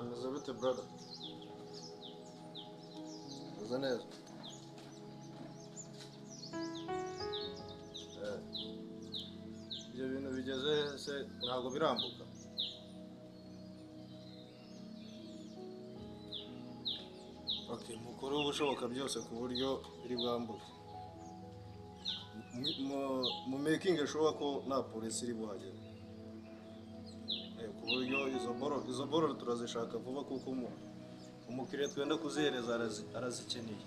meze bite brother? Meze neza. Ibyo bintu bigeze se ntabwo birambuka. Okay, mukuru ubushoboka byose ku buryo biri bwambuke. Mu making sure ko nta polisi iri buhagere. Ku buryo izo boro turazishaka vuba kuko umukiriya twenda kuzihereza arazikeneye.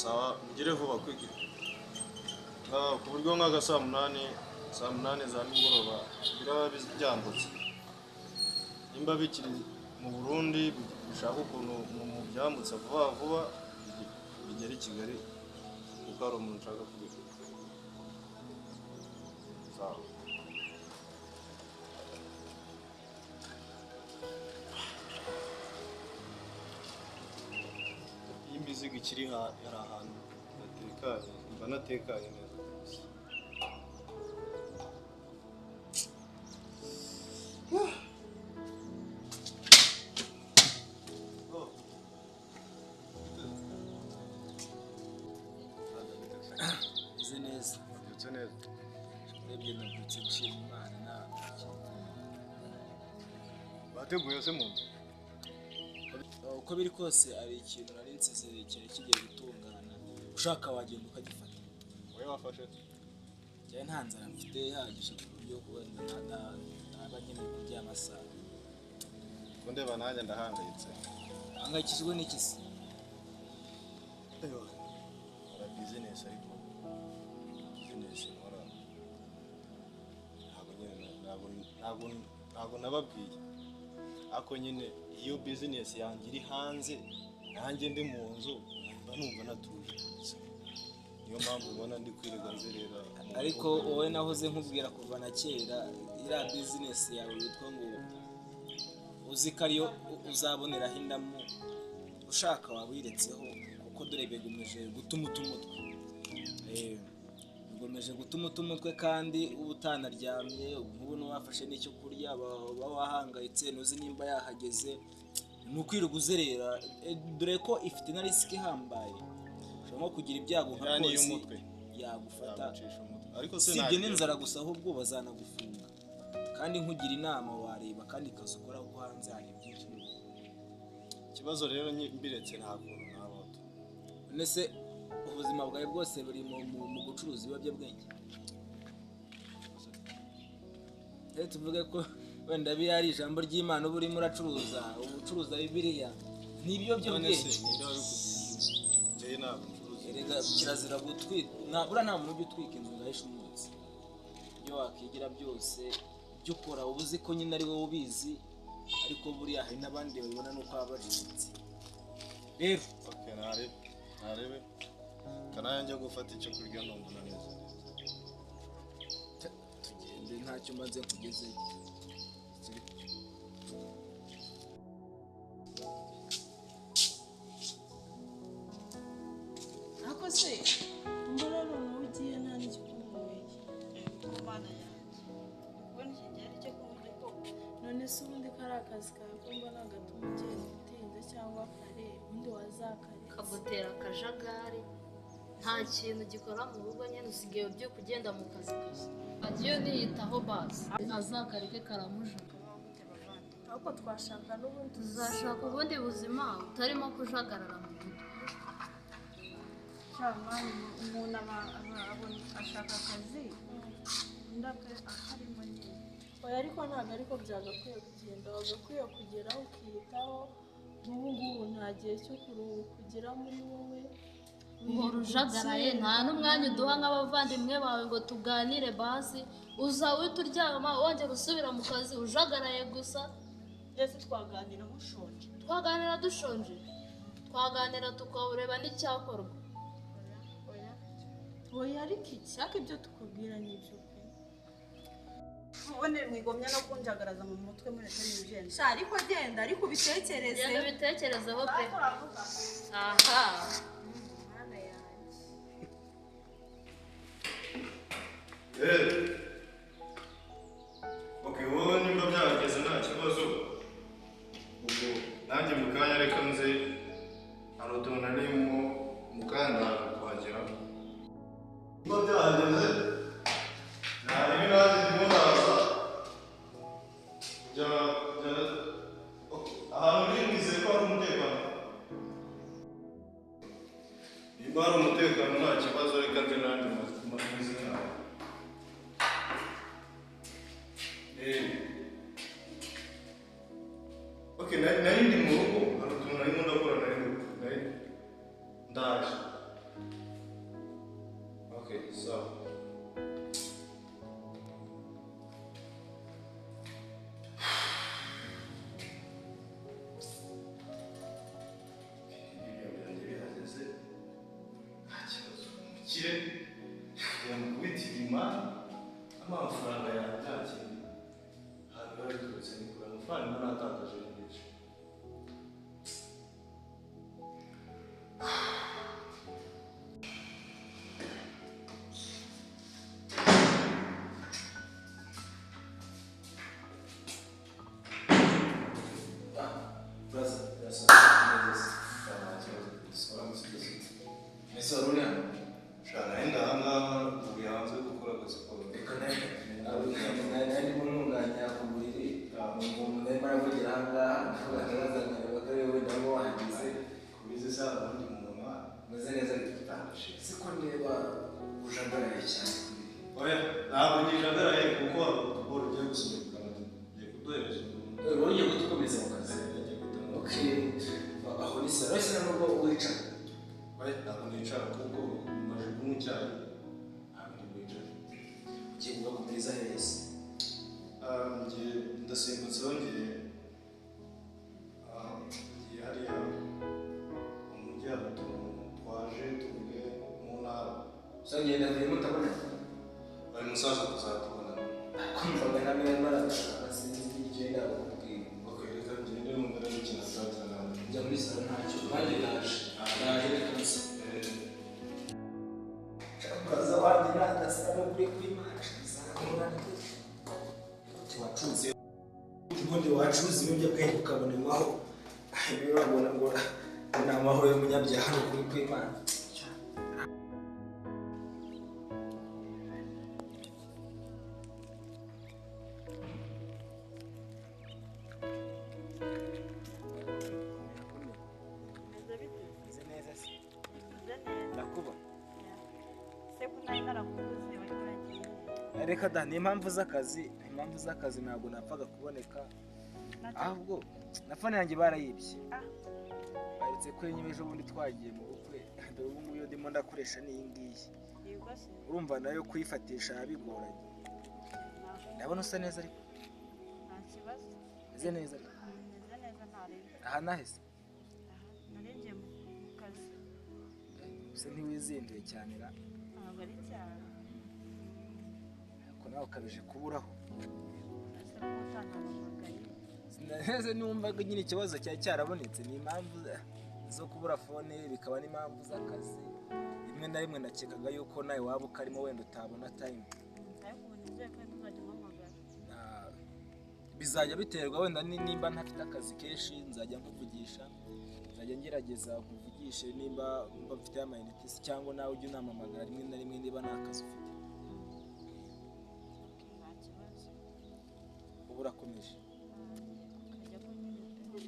Sawa mugire vuba kwiki. Ku buryo nk'aga saa munani za nimugoroba biraba byambutse. Nimba bikiri mu Burundi bishaka ukuntu mu byambutse vuba bigera i Kigali kuko ari umuntu ushaka kubikora. Sawa. Iyi mizigo ikiri yari ahantu hatekanye, mba natekanye neza. Bateguye se mu nzu uko biri kose ari ikintu nari nsezereye cyane kigiye gutungana ushaka wagenda ukagifata. Wowe wafashe cyane nta nzara mfite ihagije ku buryo wenda naba nkeneye kurya amasaha. ko ndeba nanjye ndahangayitse. Hangayikishijwe n'iki se? Ara business ariko business nkora ntabwo nababwiye. Ako nyine iyo business yanjye iri hanze nanjye ndi mu nzu mba numva natuje. Niyo mpamvu ubona ndi kwirirwa nzerera. Ariko wowe nahoze nkubwira kuva na kera ira business yawe yitwa ngo uzikariyo uzabonera hindamo ushaka wawiretseho kuko dore begumeje gutuma utumutwe. Bigomeje gutuma utumutwe kandi ubutanaryamye ubu no wafashe n'icyo kurya wahangayitse nuzi nimba yahageze nukwiruga uzerera dore ko ifite na risk ihambaye ushobora kugira ibyago nka polisi yagufata ariko se sibye n'inzara gusa ahubwo bazanagufunga kandi nkugira inama wareba kandi kazukora ko hanze hari byinshi. Ikibazo rero mbiretse ntabwo nabato nese ubuzima bwawe bwose buri mu gucuruza ibiyobyabwenge. Tuvuge ko wenda biyari ijambo ry'Imana ubu urimo uracuruza ubucuruza Bibiliya n'ibyo by'ubwenge. Njye ntabwo ncuruza. Erega kirazira gutwika ura nta muntu utwika inzu ngahisha umunsi. Ibyo wakigira byose byo ukora ubuzi ko nyine ari wowe ubizi ariko buriya hari n'abandi babibona nuko abajijitse. Rero okay narebe kananje gufata icyo kurya numva neza. Tugende ntacyo maze kugeze. Ako se mbona ugiye nta n'ikikugoye kumana yanjye ubona ikigeri cyo kumva ko none se ubundi kari akazi kawe ko mbona gatuma ugenda utinze cyangwa kare ubundi wazakare kagutera akajagari nta kintu gikora mu rugo nyine usigaye byo kugenda mu kazi agiye niyitaho basi azakareke karamujaga. ahubwo twashaka n'ubundi tuzashaka ubundi buzima utarimo kujagarara mu rugo. umuntu ashaka akazi undi akarimo nyine oya ariko ntabwo ariko byagakwiye kugenda wagakwiye kugeraho ukiyitaho. N'ubu ngubu nta gihe cyo kuruhuka ugira muri wowe uhora ujagaraye nta n'umwanya uduha nk'abavandimwe bawe ngo tuganire basi uza uhita uryama wongera gusubira mu kazi ujagaraye gusa. ndetse twaganira mushonje twaganira dushonje twaganira tukabureba n'icyakorwa. oya ariko icyaka ibyo tukubwira n'ibyo pe ubone mwigomya no kunjagaraza mu mutwe muri televisiyo sha ariko genda ariko ubitekereze genda ubitekerezeho pe. aha mana yanjye ahantu uri mwizeye ko hari umutekano. Niba hari umutekano nta kibazo, reka nze nanjye mwize nawe. Okay, nari ndi mu rugo, hari utuntu narimo ndakora, nari ndaje. Okay, so yamukubitira imana amafaranga yanjye nta kintu ahantu bari turutse ni kure amafaranga imana atakaje nyinshi. wacuruza ibiyobyabwenge ukabonemaho urabona ngo ni amahoro y'umunyabyaha n'ukuri kw'Imana. Reka da ni impamvu z'akazi ntabwo napfaga kuboneka, ahubwo na fone yanjye barayibye. Baretse ko ejo bundi twagiye mu bukwe, dore ubu ngubu iyo ndimo ndakoresha ni iyi ngiyi. Urumva nayo kuyifatisha bigoranye. Ndabona usa neza ariko nta kibazo. Meze neza ariko Meze neza ntarebe. aha nahise Naringiye mu kazi. usa ntiwizinduye cyane ra. Ntabwo ari cyane. Ko nawe ukabije kuburaho. Ese ko utanamamagaye. Sinaheze numvaga nyine ikibazo cyari cyarabonetse, ni impamvu zo kubura fone, bikaba n'impamvu z'akazi. Rimwe na rimwe nakekaga yuko nawe waba ukarimo wenda utabona time. Ariko ubu nizeye ko ntuzajya umpamagara. Bizajya biterwa wenda nimba ntafite akazi kenshi nzajya nkuvugisha, nzajya ngerageza nkuvugishe nimba mfite amayinite cyangwa nawe ujye unampamagara rimwe na rimwe niba nta kazi ufite. Nta kibazo. Ubu urakomeje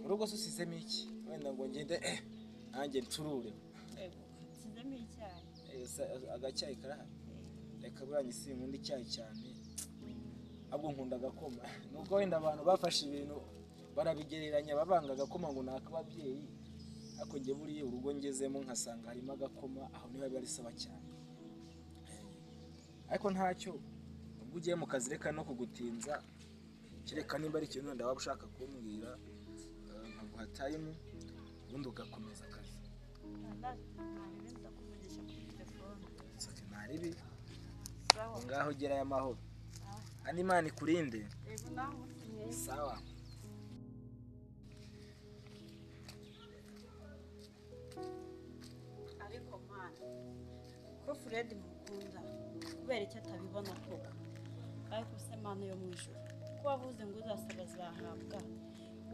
urugo se usizemo iki wenda ngo ngende nanjye ncurure? Nsizemo icyayi. Agacyayi karahari? Reka buranye sinkunda icyayi cyane, ahubwo nkunda agakoma. Nubwo wenda abantu bafashe ibintu barabigereranya babanga agakoma ngo ni ak'ababyeyi, ariko njye buriya urugo ngezemo nkasanga harimo agakoma, aho niho biba risaba cyane. Ariko ntacyo, ubwo ugiye mu kazi reka no kugutinza, kereka nimba ari ikintu wenda waba ushaka kumbwira nkaguha time ubundi ugakomeza akazi. Ndakuvugisha kuri telefone. Ntaribi Sawa. ngaho gerayo amahoro. Ani Imana ikurinde. Yego nawe utinye. Sawa. Ariko mana ko Fred mukunda kubera icyo atabibona koko. Ariko se mana yo mu ijuru ko wavuze ngo uzasaba zahabwa,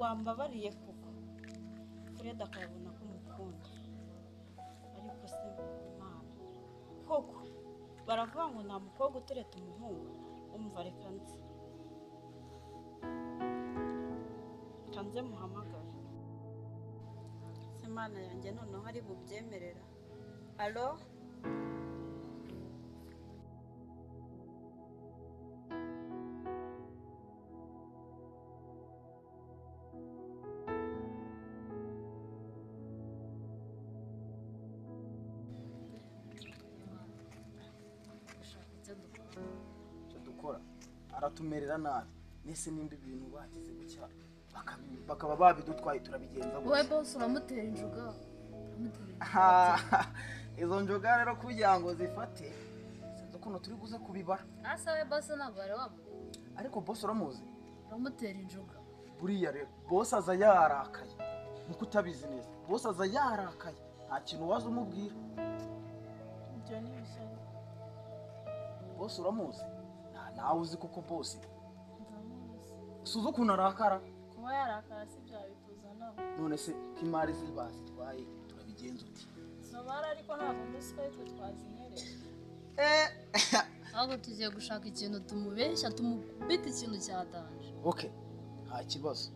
wambabariye koko Fred akabona ko mukunda. Ariko se mana koko baravuga ngo nta mukobwa utereta umuhungu, umva reka nzi. reka nze muhamagare se mana yanjye noneho ari bubyemerera alo icyo dukora aratumerera nabi nese nimba ibintu bagize gutya bakaba babidutwaye turabigenza wowe bose uramutera injuga izo njoga rero kugira ngo zifate sinzi ukuntu turi buze kubibara asa we bose ntabwo wari wamuzi ariko boss uramuzi uramutera injuga buriya rero boss aza yarakaye nkuko utabizi neza boss aza yarakaye nta kintu waza umubwira ibyo ni bishyari boss uramuzi nawe uzi kuko boss ndamuzi suza ukuntu arakara kuba yarakara si bya bituzanaho none se k'imari zibazitwaye turabigenza uti zobara ariko ntabwo mbese ko twe twazinyereye ahubwo tugiye gushaka ikintu tumubeshya tumubita ikintu cyatanje okay nta kibazo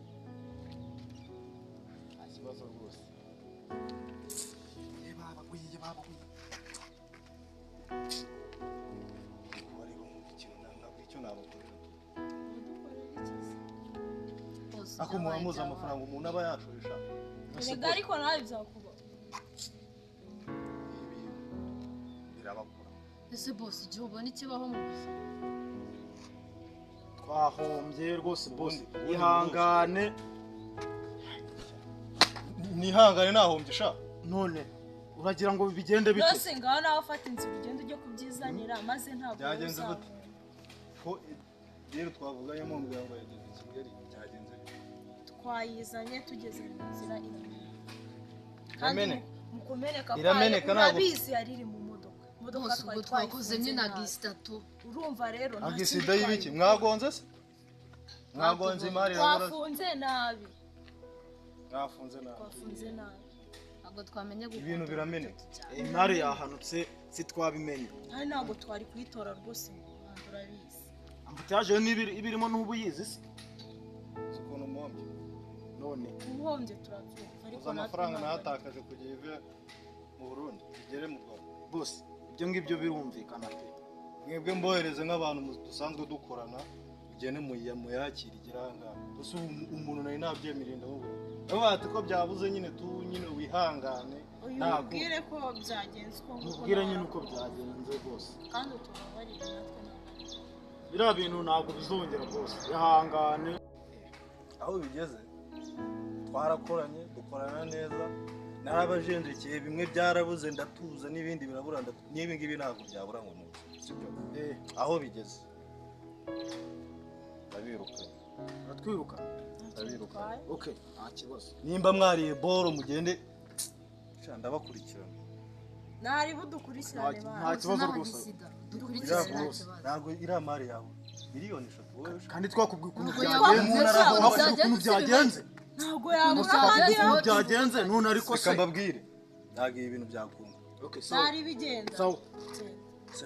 rwose ako muhamuza amafaranga umuntu aba yashoresha erega ariko nawe bizakuba birabakura ese bose igihe ubona ikibaho mu buzima twahombye rwose boss ihangane nihangane nahombye sha none uragira ngo bigende bite byose ngaho nawe ufata inzira ugenda ujye kubyizanira maze ntabwo byagenze gute ko rero twavuganye mu muryango yageze i Kigali byagenze twayizanye tugeze mu nzira irameneka mu kumeneka irameneka kwayo urabizi yari iri mu modoka bose ubwo twakoze nyine agisitatu urumva rero agisida y'ibiki mwagonze se mwagonze imari twafunze nabi mwafunze nabi twafunze nabi ntabwo twamenye gukora ibintu birameneka imari yahanutse si twabimenye kandi ntabwo twari kuyitora rwose urabizi ambutaje ibirimo n'ubuyizi se ukuntu muhombye none ubuhombye turabyumva ariko amafaranga nahatakaje kugira ive mu Burundi igere mu Rwanda boss ibyo ngibyo birumvikana pe mwebwe mbohereze nk'abantu dusanzwe dukorana ugene muyakira igiranga gusa umuntu nari nabyemereye ndavuga bati ko byabuze nyine nyine wihangane ubwire ko byagenze uko ubwire nyine uko byagenze rwose kandi utubabarire natwe biriya bintu ntabwo bizongera rwose ihangane aho bigeze twarakoranye dukorana neza narabajenjekeye bimwe byarabuze ndatuza n'ibindi birabura n'ibi ngibi ntabwo byabura ngo nuko sibyo aho bigeze uratwiruka okay nta kibazo nimba mwariye boro mugende ndabakurikirana nari budukurikirane nta kibazo rwose ntabwo iriya mari yawe miliyoni 3 wowe kandi twakubwiye ukuntu byagenze ntabwo yabura byagenze none ariko se mbabwire ntabwo ibi bintu byakunda okay nari bigenza sawa se